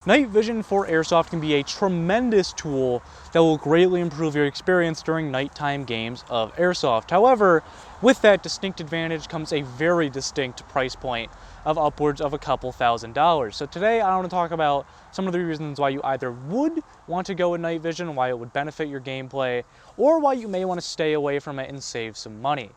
Night vision for airsoft can be a tremendous tool that will greatly improve your experience during nighttime games of airsoft. However, with that distinct advantage comes a very distinct price point of upwards of a couple $1,000s. So today I want to talk about some of the reasons why you either would want to go with night vision, why it would benefit your gameplay, or why you may want to stay away from it and save some money.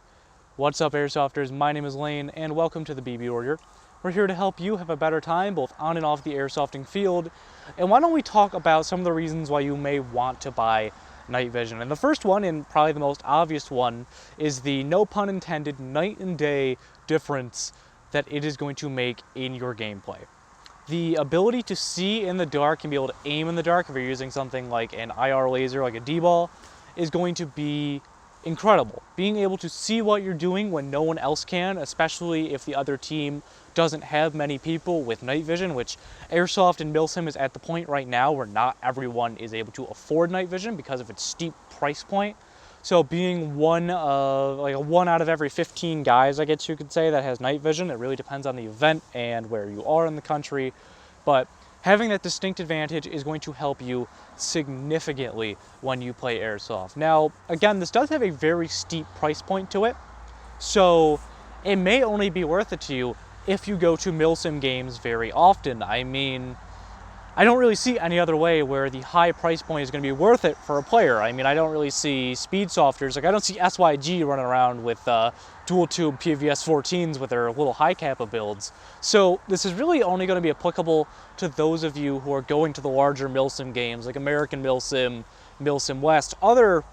What's up, airsofters? My name is Lane and welcome to the BB Warrior. We're here to help you have a better time both on and off the airsofting field. And why don't we talk about some of the reasons why you may want to buy night vision. And the first one, and probably the most obvious one, is the, no pun intended, night and day difference that it is going to make in your gameplay. The ability to see in the dark and be able to aim in the dark if you're using something like an IR laser, like a D-ball, is going to be incredible. Being able to see what you're doing when no one else can, especially if the other team doesn't have many people with night vision, which Airsoft and Milsim is at the point right now where not everyone is able to afford night vision because of its steep price point. So being one out of every 15 guys, I guess you could say, that has night vision, it really depends on the event and where you are in the country, but having that distinct advantage is going to help you significantly when you play airsoft. Now, again, this does have a very steep price point to it, so it may only be worth it to you if you go to Milsim games very often. I mean, I don't really see any other way where the high price point is going to be worth it for a player. I mean, I don't really see speed softers, like I don't see SYG running around with dual tube PVS 14s with their little high kappa builds. So this is really only going to be applicable to those of you who are going to the larger Milsim games, like American Milsim, Milsim West, other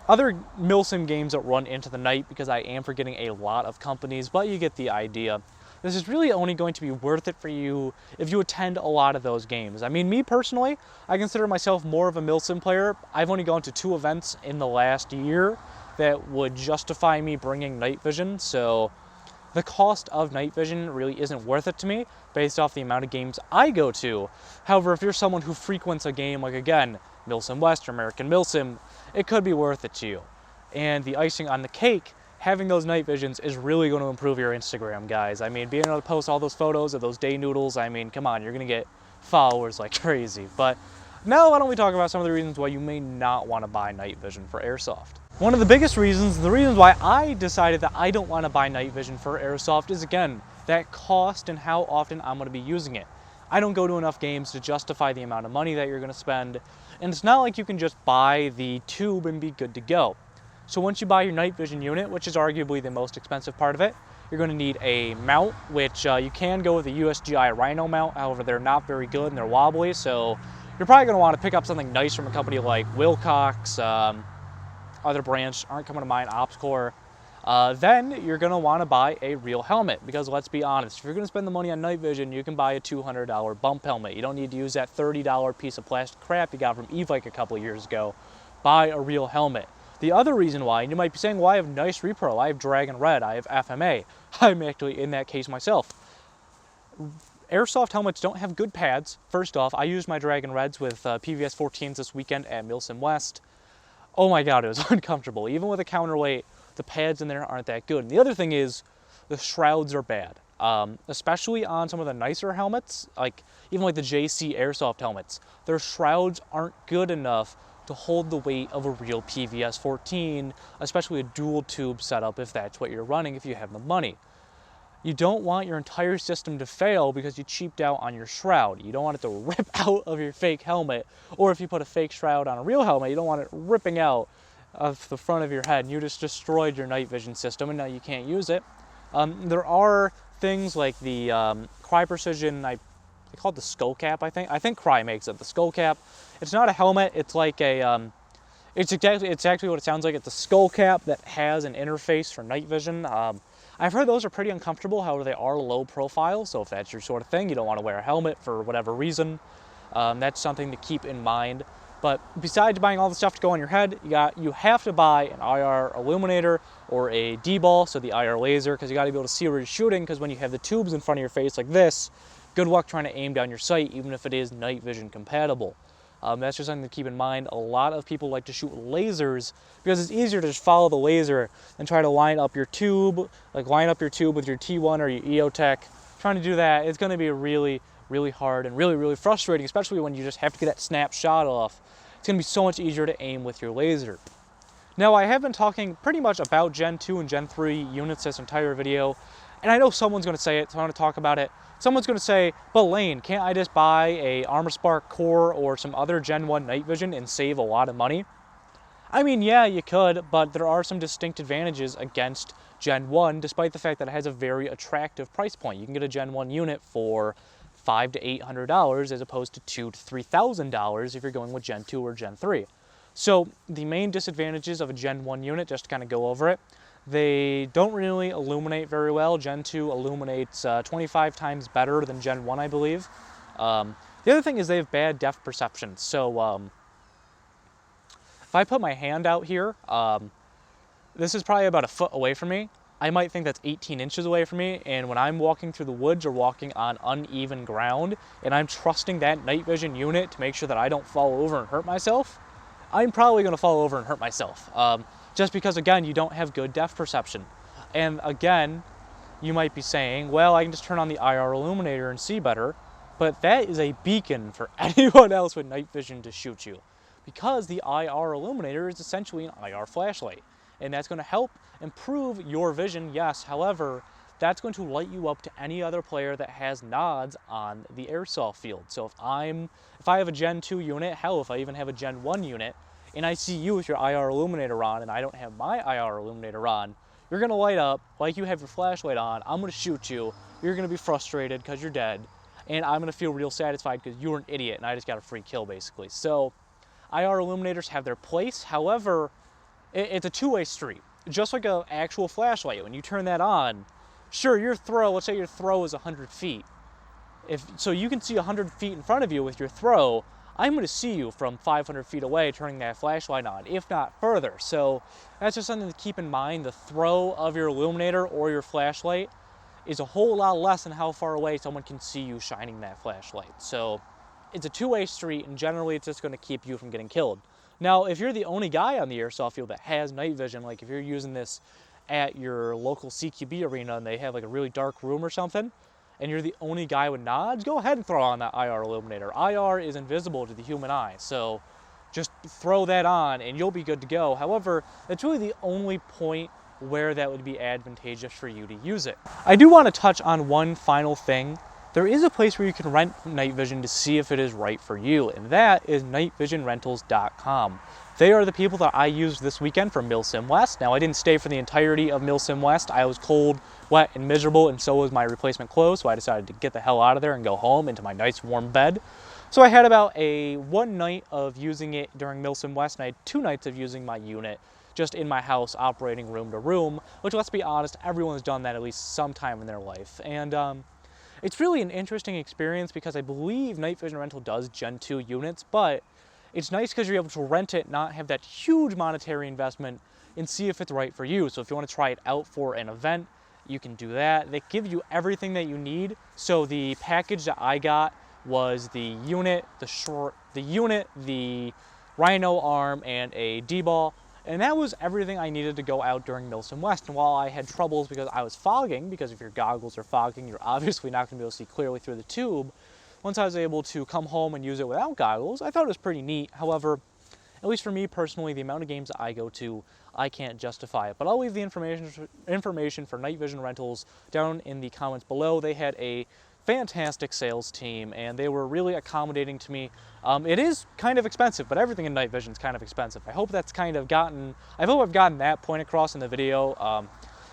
Milsim games that run into the night, because I am forgetting a lot of companies, but you get the idea. This is really only going to be worth it for you if you attend a lot of those games. I mean, me personally, I consider myself more of a Milsim player. I've only gone to 2 events in the last year that would justify me bringing night vision, so the cost of night vision really isn't worth it to me based off the amount of games I go to. However, if you're someone who frequents a game like, again, Milsim West or American Milsim, it could be worth it to you. And the icing on the cake, having those night visions is really going to improve your Instagram, guys. I mean, being able to post all those photos of those day noodles, I mean, come on, you're going to get followers like crazy. But now why don't we talk about some of the reasons why you may not want to buy night vision for airsoft. One of the biggest reasons, the reasons why I decided that I don't want to buy night vision for airsoft is, again, that cost and how often I'm going to be using it. I don't go to enough games to justify the amount of money that you're going to spend, and it's not like you can just buy the tube and be good to go. So once you buy your night vision unit, which is arguably the most expensive part of it, you're going to need a mount, which you can go with a USGI Rhino mount. However, they're not very good and they're wobbly, so you're probably going to want to pick up something nice from a company like Wilcox. Other brands aren't coming to mind, OpsCore. Then you're going to want to buy a real helmet, because let's be honest, if you're going to spend the money on night vision, you can buy a $200 bump helmet. You don't need to use that $30 piece of plastic crap you got from Evike a couple of years ago. Buy a real helmet. The other reason why, and you might be saying, well, I have nice repro, I have Dragon Red, I have FMA. I'm actually in that case myself. Airsoft helmets don't have good pads. First off, I used my Dragon Reds with PVS 14s this weekend at Milsim West. Oh my God, it was uncomfortable. Even with a counterweight, the pads in there aren't that good. And the other thing is, the shrouds are bad. Especially on some of the nicer helmets, even like the JC Airsoft helmets. Their shrouds aren't good enough to hold the weight of a real PVS 14, especially a dual tube setup if that's what you're running, if you have the money. You don't want your entire system to fail because you cheaped out on your shroud. You don't want it to rip out of your fake helmet, or if you put a fake shroud on a real helmet, you don't want it ripping out of the front of your head and you just destroyed your night vision system and now you can't use it. There are things like the Cry Precision, they call it the skull cap, I think. I think Cry makes it, the skull cap. It's not a helmet, it's like a, it's actually what it sounds like. It's a skull cap that has an interface for night vision. I've heard those are pretty uncomfortable, however they are low profile, so if that's your sort of thing, you don't want to wear a helmet for whatever reason, that's something to keep in mind. But besides buying all the stuff to go on your head, you have to buy an IR illuminator or a D-ball, so the IR laser, because you got to be able to see where you're shooting, because when you have the tubes in front of your face like this, good luck trying to aim down your sight, even if it is night vision compatible. That's just something to keep in mind. A lot of people like to shoot lasers because it's easier to just follow the laser than try to line up your tube, with your T1 or your EOTech. Trying to do that, it's going to be really, really hard and really, really frustrating, especially when you just have to get that snapshot off. It's going to be so much easier to aim with your laser. Now, I have been talking pretty much about Gen 2 and Gen 3 units this entire video, and I know someone's going to say it, so I want to talk about it. Someone's going to say, but Lane, can't I just buy a Armor Spark Core or some other Gen 1 night vision and save a lot of money? I mean, yeah, you could, but there are some distinct advantages against Gen 1, despite the fact that it has a very attractive price point. You can get a Gen 1 unit for $500 to $800 as opposed to $2,000 to $3,000 if you're going with Gen 2 or Gen 3. So the main disadvantages of a Gen 1 unit, just to kind of go over it, they don't really illuminate very well. Gen 2 illuminates 25 times better than Gen 1, I believe. The other thing is they have bad depth perception. So if I put my hand out here, this is probably about a foot away from me. I might think that's 18 inches away from me, and when I'm walking through the woods or walking on uneven ground, and I'm trusting that night vision unit to make sure that I don't fall over and hurt myself, I'm probably going to fall over and hurt myself, just because, again, you don't have good depth perception. And again, you might be saying, well, I can just turn on the IR illuminator and see better, but that is a beacon for anyone else with night vision to shoot you, because the IR illuminator is essentially an IR flashlight, and that's going to help improve your vision, yes. However, that's going to light you up to any other player that has nods on the airsoft field. So if I have a Gen 2 unit, hell, if I even have a Gen 1 unit, and I see you with your IR illuminator on and I don't have my IR illuminator on, you're going to light up like you have your flashlight on. I'm going to shoot you. You're going to be frustrated because you're dead, and I'm going to feel real satisfied because you were an idiot and I just got a free kill, basically. So IR illuminators have their place. However, it's a two-way street. Just like an actual flashlight, when you turn that on, sure, your throw, let's say your throw is 100 feet. So you can see 100 feet in front of you with your throw, I'm going to see you from 500 feet away turning that flashlight on, if not further. So that's just something to keep in mind. The throw of your illuminator or your flashlight is a whole lot less than how far away someone can see you shining that flashlight. So it's a two-way street, and generally it's just going to keep you from getting killed. Now, if you're the only guy on the airsoft field that has night vision, like if you're using this at your local CQB arena and they have like a really dark room or something, and you're the only guy with nods, go ahead and throw on that IR illuminator. IR is invisible to the human eye, so just throw that on and you'll be good to go. However, that's really the only point where that would be advantageous for you to use it. I do want to touch on one final thing. There is a place where you can rent night vision to see if it is right for you, and that is nightvisionrentals.com. They are the people that I used this weekend for Milsim West. Now, I didn't stay for the entirety of Milsim West. I was cold, wet, and miserable, and so was my replacement clothes, so I decided to get the hell out of there and go home into my nice warm bed. So I had about one night of using it during Milsim West, and I had 2 nights of using my unit just in my house, operating room to room, which, let's be honest, everyone's done that at least sometime in their life. And it's really an interesting experience because I believe Night Vision Rental does Gen 2 units, but it's nice because you're able to rent it, not have that huge monetary investment, and see if it's right for you. So if you want to try it out for an event, you can do that. They give you everything that you need. So the package that I got was the unit, the Rhino arm, and a D-ball. And that was everything I needed to go out during Milsim West. And while I had troubles because I was fogging, because if your goggles are fogging, you're obviously not going to be able to see clearly through the tube, once I was able to come home and use it without goggles, I thought it was pretty neat. However, at least for me personally, the amount of games that I go to, I can't justify it. But I'll leave the information for Night Vision Rentals down in the comments below. They had a fantastic sales team, and they were really accommodating to me. It is kind of expensive, but everything in Night Vision is kind of expensive. I hope I've gotten that point across in the video.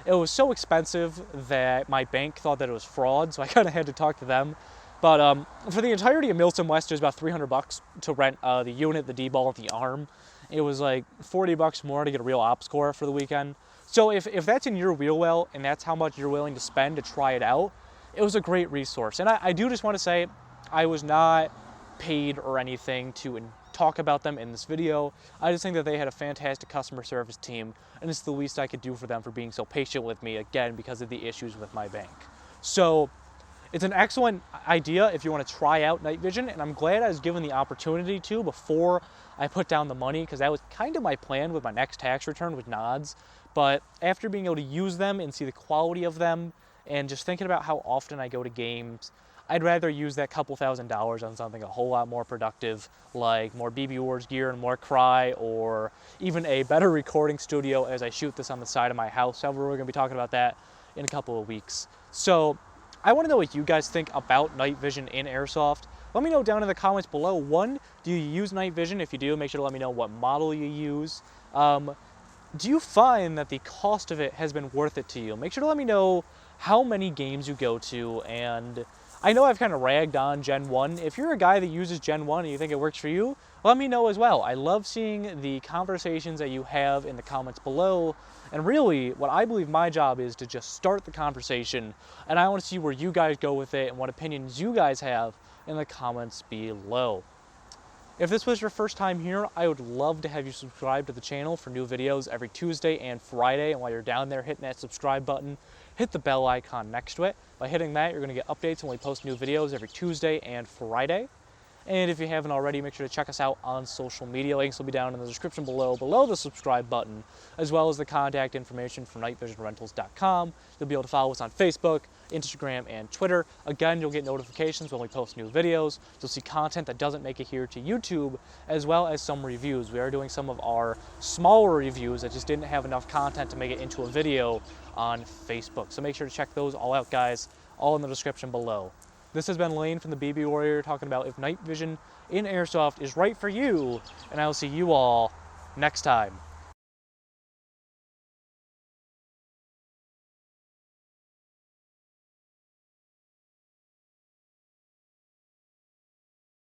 It was so expensive that my bank thought that it was fraud, so I kind of had to talk to them. But for the entirety of Milsim West, it was about $300 to rent the unit, the D-ball, and the arm. It was like $40 more to get a real ops core for the weekend. So if that's in your wheel well, and that's how much you're willing to spend to try it out, it was a great resource. And I do just want to say, I was not paid or anything to talk about them in this video. I just think that they had a fantastic customer service team, and it's the least I could do for them for being so patient with me, again, because of the issues with my bank. So it's an excellent idea if you want to try out Night Vision, and I'm glad I was given the opportunity to before I put down the money, because that was kind of my plan with my next tax return with nods. But after being able to use them and see the quality of them, and just thinking about how often I go to games, I'd rather use that couple $1,000s on something a whole lot more productive, like more BB Wars gear and more Cry, or even a better recording studio as I shoot this on the side of my house. However, we're gonna be talking about that in a couple of weeks. So I wanna know what you guys think about night vision in Airsoft. Let me know down in the comments below. One, do you use night vision? If you do, make sure to let me know what model you use. Do you find that the cost of it has been worth it to you? Make sure to let me know how many games you go to, and I know I've kind of ragged on Gen 1. If you're a guy that uses Gen 1 and you think it works for you, let me know as well. I love seeing the conversations that you have in the comments below, and really what I believe my job is to just start the conversation, and I want to see where you guys go with it and what opinions you guys have in the comments below. If this was your first time here, I would love to have you subscribe to the channel for new videos every Tuesday and Friday. And while you're down there hitting that subscribe button, hit the bell icon next to it. By hitting that, you're gonna get updates when we post new videos every Tuesday and Friday. And if you haven't already, make sure to check us out on social media. Links will be down in the description below the subscribe button, as well as the contact information for nightvisionrentals.com. You'll be able to follow us on Facebook, Instagram, and Twitter. Again, you'll get notifications when we post new videos. You'll see content that doesn't make it here to YouTube, as well as some reviews. We are doing some of our smaller reviews that just didn't have enough content to make it into a video on Facebook. So make sure to check those all out, guys, all in the description below. This has been Lane from the BB Warrior talking about if night vision in Airsoft is right for you, and I will see you all next time.